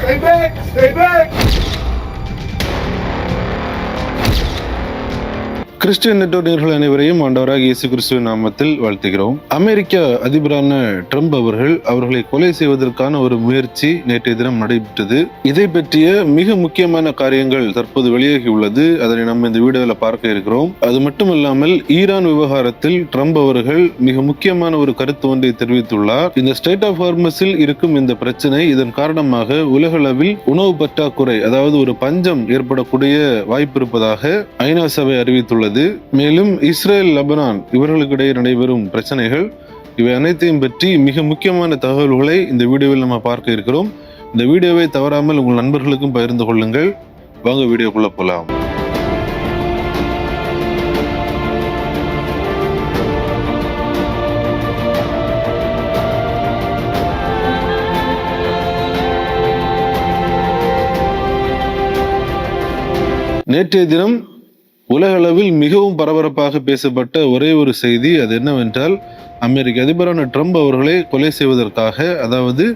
Stay back! Stay back! Christian network நேயர்கள் அனைவரையும் ஆண்டவராக இயேசு கிறிஸ்துவின் நாமத்தில் வாழ்த்துகிறோம். அமெரிக்க அதிபரான ட்ரம்ப் அவர்களை கொலை செய்வதற்கான ஒரு முயற்சி நேற்றைய தினம் நடைபெற்றது. இதை பற்றிய மிக முக்கியமான காரியங்கள் தற்போது வெளியாகி உள்ளது. அதனை நம்ம இந்த வீடியோவில் பார்க்க இருக்கிறோம். அது மட்டுமல்லாமல் ஈரான் விவகாரத்தில் ட்ரம்ப் அவர்கள் மிக முக்கியமான ஒரு கருத்து ஒன்றை தெரிவித்துள்ளார். இந்த ஸ்டேட் ஆஃப் ஹார்மஸில் இருக்கும் இந்த பிரச்சனை, இதன் காரணமாக உலகளவில் உணவு பற்றாக்குறை, அதாவது ஒரு பஞ்சம் ஏற்படக்கூடிய வாய்ப்பு இருப்பதாக ஐநா சபை அறிவித்துள்ளது. மேலும் இஸ்ரேல், லெபனான் இவர்களுக்கிடையே நடைபெறும் பிரச்சனைகள், இவை அனைத்தையும் பற்றி மிக முக்கியமான தகவல்களை இந்த வீடியோவில் நம்ம பார்க்க இருக்கிறோம். இந்த வீடியோவை தவறாமல் உங்கள் நண்பர்களுக்கும் பகிர்ந்து கொள்ளுங்கள். வாங்க வீடியோக்குள்ள போலாம். நேற்றைய தினம் உலக அளவில் மிகவும் பரபரப்பாக பேசப்பட்ட ஒரே ஒரு செய்தி, அது என்னவென்றால் அமெரிக்க அதிபரான ட்ரம்ப் அவர்களை கொலை செய்வதற்காக, அதாவது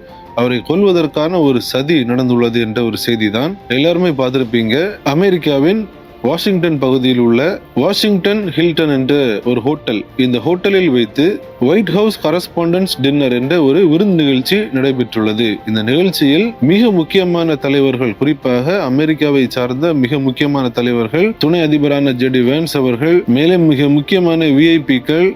அவரை கொல்வதற்கான ஒரு சதி நடந்துள்ளது என்ற ஒரு செய்தி தான். எல்லாருமே பார்த்திருப்பீங்க. அமெரிக்காவின் வாஷிங்டன் பகுதியில் உள்ள வாஷிங்டன் ஹில்டன் என்ற ஒரு ஹோட்டல், இந்த ஹோட்டலில் வைத்து ஒயிட் ஹவுஸ் கரஸ்பாண்டன்ஸ் டின்னர் என்ற ஒரு விருந்து நிகழ்ச்சி நடைபெற்றுள்ளது. இந்த நிகழ்ச்சியில் மிக முக்கியமான தலைவர்கள், குறிப்பாக அமெரிக்காவை சார்ந்த மிக முக்கியமான தலைவர்கள், துணை அதிபரான ஜெடி வேன்ஸ் அவர்கள், மேலும் மிக முக்கியமான விஐபிக்கள்,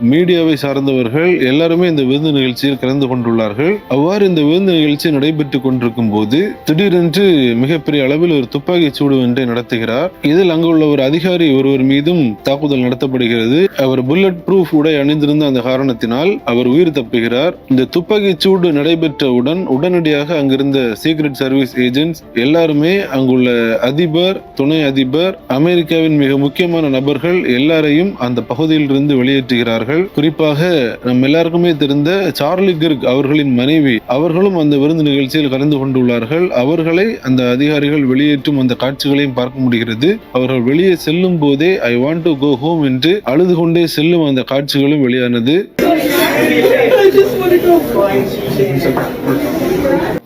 மீடியாவை சார்ந்தவர்கள் எல்லாருமே இந்த விருந்து நிகழ்ச்சியில் கலந்து கொண்டுள்ளார்கள். அவ்வாறு இந்த விருந்து நிகழ்ச்சி நடைபெற்றுக் கொண்டிருக்கும் போது திடீரென்று மிகப்பெரிய அளவில் ஒரு துப்பாக்கி சூடு ஒன்றை நடத்துகிறார். இதில் அங்குள்ள ஒரு அதிகாரி ஒருவர் மீதும் தாக்குதல் நடத்தப்படுகிறது. அவர் புல்லட் ப்ரூஃப் உடை அணிந்திருந்த அந்த காரணத்தினால் அவர் உயிர் தப்புகிறார். இந்த துப்பாக்கி சூடு நடைபெற்றவுடன் உடனடியாக அங்கிருந்த சீக்ரெட் சர்வீஸ் ஏஜென்ட்ஸ் எல்லாருமே அங்குள்ள அதிபர், துணை அதிபர், அமெரிக்காவின் மிக முக்கியமான நபர்கள் எல்லாரையும் அந்த பகுதியில் இருந்து வெளியேற்றுகிறார்கள். குறிப்பாக நம்ம எல்லாருக்குமே தெரிந்த சார்லி கிர்க் அவர்களின் மனைவி, அவர்களும் அந்த விருந்து நிகழ்ச்சியில் கலந்து கொண்டுள்ளார்கள். அவர்களை அந்த அதிகாரிகள் வெளியேற்றும் அந்த காட்சிகளையும் பார்க்க முடிகிறது. அவர்கள் வெளியே செல்லும் போதே I want to go home என்று அழுது கொண்டே செல்லும் அந்த காட்சிகளும் வெளியானது.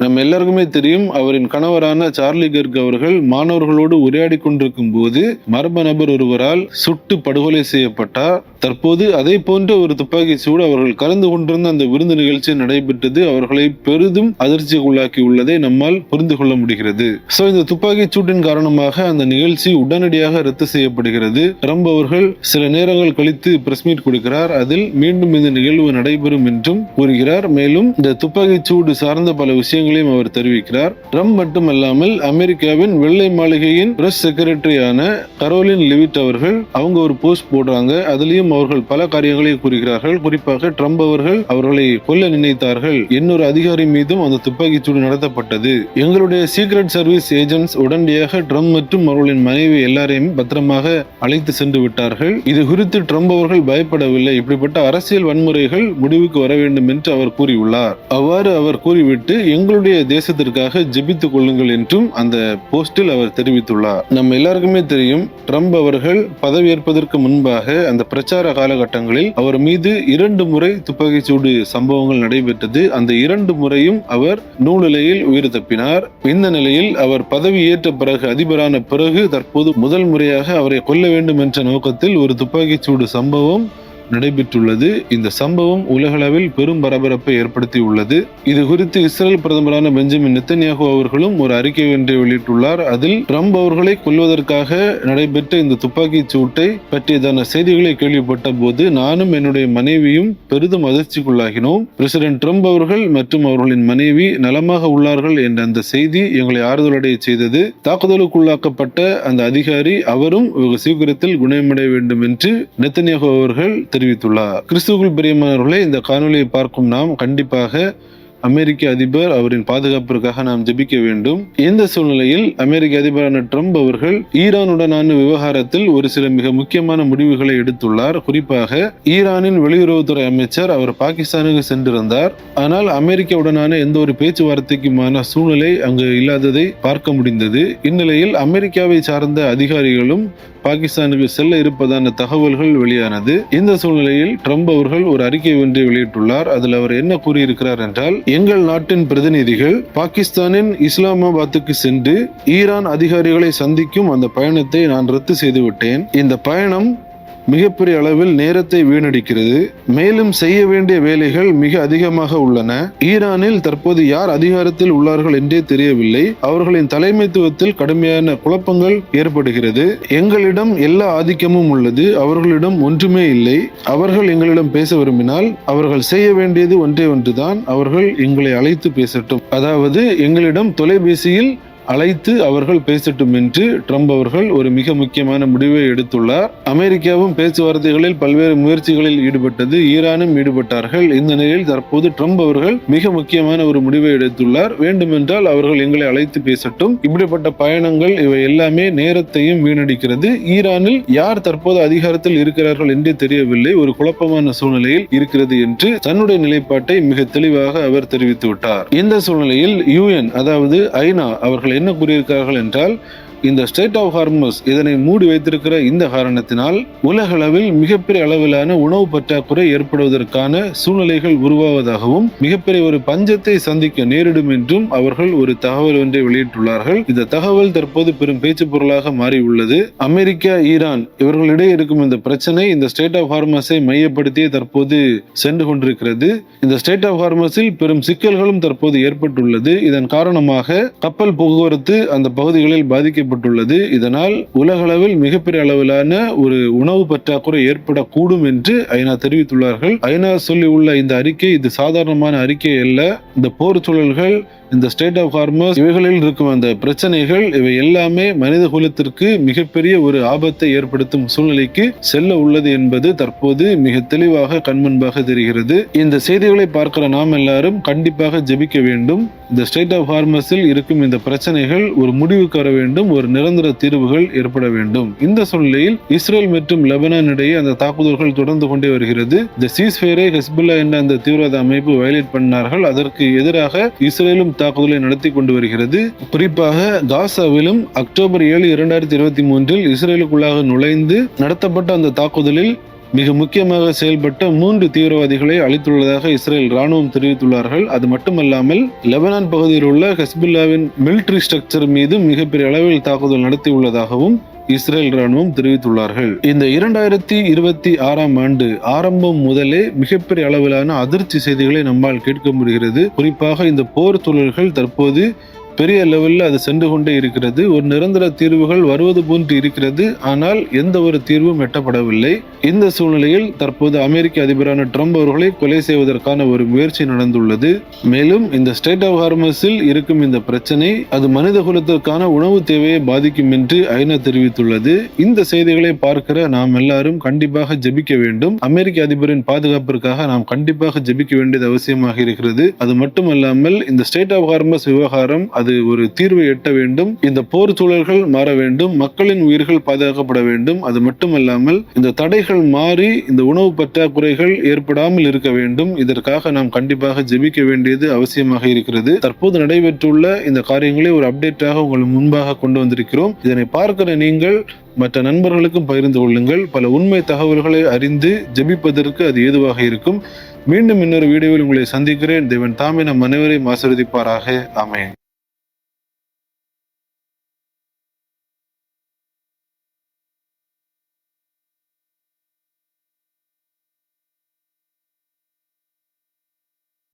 நம்ம எல்லாருக்குமே தெரியும், அவரின் கணவரான சார்லி கிர்க் அவர்கள் மாணவர்களோடு உரையாடி கொண்டிருக்கும் போது மர்ம நபர் ஒருவரால் சுட்டு படுகொலை செய்யப்பட்டார். தற்போது அதே போன்ற ஒரு துப்பாக்கி சூடு அவர்கள் கலந்து கொண்டிருந்த அந்த விருந்து நிகழ்ச்சி நடைபெற்றது. அவர்களை பெரிதும் அதிர்ச்சிக்குள்ளாக்கி உள்ளதை நம்மால் புரிந்து கொள்ள முடிகிறது. இந்த துப்பாக்கி சூட்டின் காரணமாக அந்த நிகழ்ச்சி உடனடியாக ரத்து செய்யப்படுகிறது. ட்ரம்ப் அவர்கள் சில நேரங்கள் கழித்து பிரஸ் மீட் கொடுக்கிறார். அதில் மீண்டும் இந்த நிகழ்வு நடைபெறும் என்றும் கூறுகிறார். மேலும் இந்த துப்பாக்கி சூடு சார்ந்த பல விஷயங்களையும் அவர் தெரிவிக்கிறார். ட்ரம்ப் மட்டுமல்லாமல் அமெரிக்காவின் வெள்ளை மாளிகையின் பிரஸ் செக்ரட்டரியான கரோலின் லெவிட் அவர்கள் அவங்க ஒரு போஸ்ட் போடுறாங்க. அதுலயும் அவர்கள் பல காரியங்களை கூறுகிறார்கள். குறிப்பாக ட்ரம்ப் அவர்கள் அவர்களை கொல்ல நினைத்தார்கள், இன்னொரு அதிகாரி மீதும் அந்த துப்பாக்கி சூடு நடத்தப்பட்டது, எங்களுடைய சீக்ரெட் சர்வீஸ் ஏஜென்ட்ஸ் உடனடியாக ட்ரம்ப் மற்றும் அவர்களின் மனைவி எல்லாரையும் பத்திரமாக அழைத்து சென்று விட்டார்கள். இது குறித்து ட்ரம்ப் அவர்கள் பயப்படவில்லை. இப்படிப்பட்ட அரசியல் வன்முறைகள் முடிவுக்கு வர வேண்டும் என்று அவர் கூறியுள்ளார். அவ்வாறு அவர் கூறிவிட்டு எங்களுடைய தேசத்திற்காக ஜெபித்துக் கொள்ளுங்கள் என்றும் அந்த போஸ்டில் அவர் தெரிவித்துள்ளார். நம்ம எல்லாருக்குமே தெரியும், ட்ரம்ப் அவர்கள் பதவியேற்பதற்கு முன்பாக அந்த பிரச்சார காலகட்டங்களில் அவர் மீது 2 முறை துப்பாக்கி சூடு சம்பவங்கள் நடைபெற்றது. அந்த 2 முறையும் அவர் நூலிலையில் உயிர் தப்பினார். இந்த நிலையில் அவர் பதவி ஏற்ற பிறகு, அதிபரான பிறகு, தற்போது முதல் முறையாக அவரை கொல்ல வேண்டும் என்ற நோக்கத்தில் ஒரு துப்பாக்கி சூடு சம்பவம் நடைபெற்றுள்ளது. இந்த சம்பவம் உலகளவில் பெரும் பரபரப்பை ஏற்படுத்தி உள்ளது. இது குறித்து இஸ்ரேல் பிரதமரான பெஞ்சமின் நெத்தன்யாகு அவர்களும் ஒரு அறிக்கை ஒன்றை வெளியிட்டுள்ளார். அதில் ட்ரம்ப் அவர்களை கொல்வதற்காக நடைபெற்ற இந்த துப்பாக்கி சூட்டை பற்றியதான செய்திகளை கேள்விப்பட்ட போது நானும் என்னுடைய மனைவியும் பெரிதும் அதிர்ச்சிக்குள்ளாகினோம். பிரசிடென்ட் ட்ரம்ப் அவர்கள் மற்றும் அவர்களின் மனைவி நலமாக உள்ளார்கள் என்ற அந்த செய்தி எங்களை ஆறுதலடைய செய்தது. தாக்குதலுக்குள்ளாக்கப்பட்ட அந்த அதிகாரி அவரும் சீக்கிரத்தில் குணமடைய வேண்டும் என்று நெத்தன்யாகு அவர்கள் தெரிவித்துள்ளார். கிறிஸ்துவுக்குள் பிரியமானவர்களே, இந்த காணொலியை பார்க்கும் நாம் கண்டிப்பாக அமெரிக்க அதிபர் அவரின் பாதுகாப்பிற்காக நாம் ஜெபிக்க வேண்டும். இந்த சூழ்நிலையில் அமெரிக்க அதிபரான ட்ரம்ப் அவர்கள் ஈரானுடனான விவகாரத்தில் ஒரு சில மிக முக்கியமான முடிவுகளை எடுத்துள்ளார். குறிப்பாக ஈரானின் வெளியுறவுத்துறை அமைச்சர் அவர் பாகிஸ்தானுக்கு சென்றிருந்தார். ஆனால் அமெரிக்காவுடனான எந்த ஒரு பேச்சுவார்த்தைக்குமான சூழ்நிலை அங்கு இல்லாததை பார்க்க முடிந்தது. இந்நிலையில் அமெரிக்காவை சார்ந்த அதிகாரிகளும் பாகிஸ்தானுக்கு செல்ல இருப்பதான தகவல்கள் வெளியானது. இந்த சூழ்நிலையில் ட்ரம்ப் அவர்கள் ஒரு அறிக்கை ஒன்றை வெளியிட்டுள்ளார். அதில் அவர் என்ன கூறியிருக்கிறார் என்றால், எங்கள் நாட்டின் பிரதிநிதிகள் பாகிஸ்தானின் இஸ்லாமாபாத்துக்கு சென்று ஈரான் அதிகாரிகளை சந்திக்கும் அந்த பயணத்தை நான் ரத்து செய்துவிட்டேன். இந்த பயணம் மிகப்பெரிய அளவில் நேரத்தை வீணடிக்கிறது. மேலும் செய்ய வேண்டிய வேலைகள் மிக அதிகமாக உள்ளன. ஈரானில் தற்போது யார் அதிகாரத்தில் உள்ளார்கள் என்றே தெரியவில்லை. அவர்களின் தலைமைத்துவத்தில் கடுமையான குழப்பங்கள் ஏற்படுகிறது. எங்களிடம் எல்லா ஆதிக்கமும் உள்ளது, அவர்களிடம் ஒன்றுமே இல்லை. அவர்கள் எங்களிடம் பேச விரும்பினால் அவர்கள் செய்ய வேண்டியது ஒன்றே ஒன்றுதான், அவர்கள் எங்களை அழைத்து பேசட்டும். அதாவது எங்களிடம் தொலைபேசியில் அழைத்து அவர்கள் பேசட்டும் என்று ட்ரம்ப் அவர்கள் ஒரு மிக முக்கியமான முடிவை எடுத்துள்ளார். அமெரிக்காவும் பேச்சுவார்த்தைகளில் பல்வேறு முயற்சிகளில் ஈடுபட்டது, ஈரானும் ஈடுபட்டார்கள். இந்த நிலையில் தற்போது ட்ரம்ப் அவர்கள் மிக முக்கியமான ஒரு முடிவை எடுத்துள்ளார். வேண்டுமென்றால் அவர்கள் எங்களை அழைத்து பேசட்டும். இப்படிப்பட்ட பயணங்கள் இவை எல்லாமே நேரத்தையும் வீணடிக்கிறது. ஈரானில் யார் தற்போது அதிகாரத்தில் இருக்கிறார்கள் என்றே தெரியவில்லை, ஒரு குழப்பமான சூழ்நிலையில் இருக்கிறது என்று தன்னுடைய நிலைப்பாட்டை மிக தெளிவாக அவர் தெரிவித்து விட்டார். இந்த சூழ்நிலையில் UN அதாவது ஐநா அவர்கள் என்ன கூறியிருக்கிறார்கள் என்றால், இந்த ஸ்ட்ரெய்ட் ஆஃப் ஹார்மஸ் இதனை மூடி வைத்திருக்கிற இந்த காரணத்தினால் உலகளவில் மிகப்பெரிய அளவிலான உணவு பற்றாக்குறை ஏற்படுவதற்கான சூழ்நிலைகள் உருவாவதாகவும் மிகப்பெரிய ஒரு பஞ்சத்தை சந்திக்க நேரிடும் என்றும் அவர்கள் ஒரு தகவல் ஒன்றை வெளியிட்டுள்ளார்கள். இந்த தகவல் தற்போது பெரும் பேச்சு பொருளாக மாறியுள்ளது. அமெரிக்கா, ஈரான் இவர்களிடையே இருக்கும் இந்த பிரச்சனை இந்த ஸ்ட்ரெய்ட் ஆஃப் ஹார்மஸை மையப்படுத்தியே தற்போது சென்று கொண்டிருக்கிறது. இந்த ஸ்ட்ரெய்ட் ஆஃப் ஹார்மஸில் பெரும் சிக்கல்களும் தற்போது ஏற்பட்டுள்ளது. இதன் காரணமாக கப்பல் போக்குவரத்து அந்த பகுதிகளில் பாதிக்கப்பட்டுள்ளது. இதனால் உலகளவில் மிகப்பெரிய அளவிலான ஒரு உணவு பற்றாக்குறை ஏற்படக்கூடும் என்று ஐநா தெரிவித்துள்ளார்கள். ஐநா சொல்லியுள்ள இந்த அறிக்கை இது சாதாரணமான அறிக்கை அல்ல. இந்த போர் சூழல்கள், இந்த ஸ்ட்ரெய்ட் ஆஃப் ஹார்மஸ் இவைகளில் இருக்கும் அந்த பிரச்சனைகள் இவை எல்லாமே மனித குலத்திற்கு மிகப்பெரிய ஒரு ஆபத்தை ஏற்படுத்தும் சூழ்நிலைக்கு செல்ல உள்ளது என்பது தற்போது மிக தெளிவாக கண்முன்பாக தெரிகிறது. இந்த செய்திகளை பார்க்கிற நாம் எல்லாரும் கண்டிப்பாக ஜெபிக்க வேண்டும். இந்த ஸ்ட்ரெய்ட் ஆஃப் ஹார்மஸில் இருக்கும் இந்த பிரச்சனைகள் ஒரு முடிவுக்கு வர வேண்டும், ஒரு நிரந்தர தீர்வுகள் ஏற்பட வேண்டும். இந்த சூழ்நிலையில் இஸ்ரேல் மற்றும் லெபனான் இடையே அந்த தாக்குதல்கள் தொடர்ந்து கொண்டே வருகிறது. இந்த சீஸ்ஃபயரை ஹெஸ்புல்லா என்ற அந்த தீவிரவாத அமைப்பு வயலேட் பண்ணார்கள். அதற்கு எதிராக இஸ்ரேலும் தாக்குதலை நடத்தி கொண்டு வருகிறது. குறிப்பாக காசாவிலும் அக்டோபர் 7, 2023 இஸ்ரேலுக்குள்ளாக நுழைந்து நடத்தப்பட்ட அந்த தாக்குதலில் மிக முக்கியமாக செயல்பட்ட 3 தீவிரவாதிகளை அழித்துள்ளதாக இஸ்ரேல் ராணுவம் தெரிவித்துள்ளார்கள். அது மட்டுமல்லாமல் லெபனான் பகுதியில் உள்ள ஹெஸ்புல்லாவின் மிலிட்டரி ஸ்ட்ரக்சர் மீது மிகப்பெரிய அளவில் தாக்குதல் நடத்தியுள்ளதாகவும் இஸ்ரேல் ராணுவம் தெரிவித்துள்ளார்கள். இந்த 2026ஆம் ஆண்டு ஆரம்பம் முதலே மிகப்பெரிய அளவிலான அதிர்ச்சி செய்திகளை நம்மால் கேட்க முடிகிறது. குறிப்பாக இந்த போர் சூழல்கள் தற்போது பெரிய லெவலில் அது சென்று கொண்டே இருக்கிறது. ஒரு நிரந்தர தீர்வுகள் வருவது போன்று இருக்கிறது, ஆனால் எந்த ஒரு தீர்வும் எட்டப்படவில்லை. இந்த சூழ்நிலையில் தற்போது அமெரிக்க அதிபரான ட்ரம்ப் அவர்களை கொலை செய்வதற்கான ஒரு முயற்சி நடந்துள்ளது. மேலும் இந்த ஸ்ட்ரெய்ட் ஆஃப் ஹார்மஸில் இருக்கும் இந்த பிரச்சனை அது மனித குலத்திற்கான உணவு தேவையை பாதிக்கும் என்று ஐநா தெரிவித்துள்ளது. இந்த செய்திகளை பார்க்கிற நாம் எல்லாரும் கண்டிப்பாக ஜெபிக்க வேண்டும். அமெரிக்க அதிபரின் பாதுகாப்பிற்காக நாம் கண்டிப்பாக ஜெபிக்க வேண்டியது அவசியமாக இருக்கிறது. அது மட்டுமல்லாமல் இந்த ஸ்ட்ரெய்ட் ஆஃப் ஹார்மஸ் விவகாரம் அது ஒரு தீர்வை எட்ட வேண்டும். இந்த போர் சூழல்கள் மாற வேண்டும், மக்களின் உயிர்கள் பாதுகாக்கப்பட வேண்டும். அது மட்டுமல்லாமல் இந்த தடைகள் மாறி இந்த உணவு பற்றாக்குறைகள் ஏற்படாமல் இருக்க வேண்டும். இதற்காக நாம் கண்டிப்பாக ஜெபிக்க வேண்டியது அவசியமாக இருக்கிறது. தற்போது நடைபெற்றுள்ள இந்த காரியங்களை ஒரு அப்டேட்டாக உங்கள் முன்பாக கொண்டு வந்திருக்கிறோம். இதனை பார்க்கிற நீங்கள் மற்ற நண்பர்களுக்கும் பகிர்ந்து கொள்ளுங்கள். பல உண்மை தகவல்களை அறிந்து ஜெபிப்பதற்கு அது ஏதுவாக இருக்கும். மீண்டும் இன்னொரு வீடியோவில் உங்களை சந்திக்கிறேன். தேவன் தாமே நம் அனைவரையும் ஆசீர்வதிப்பாராக. ஆமென்.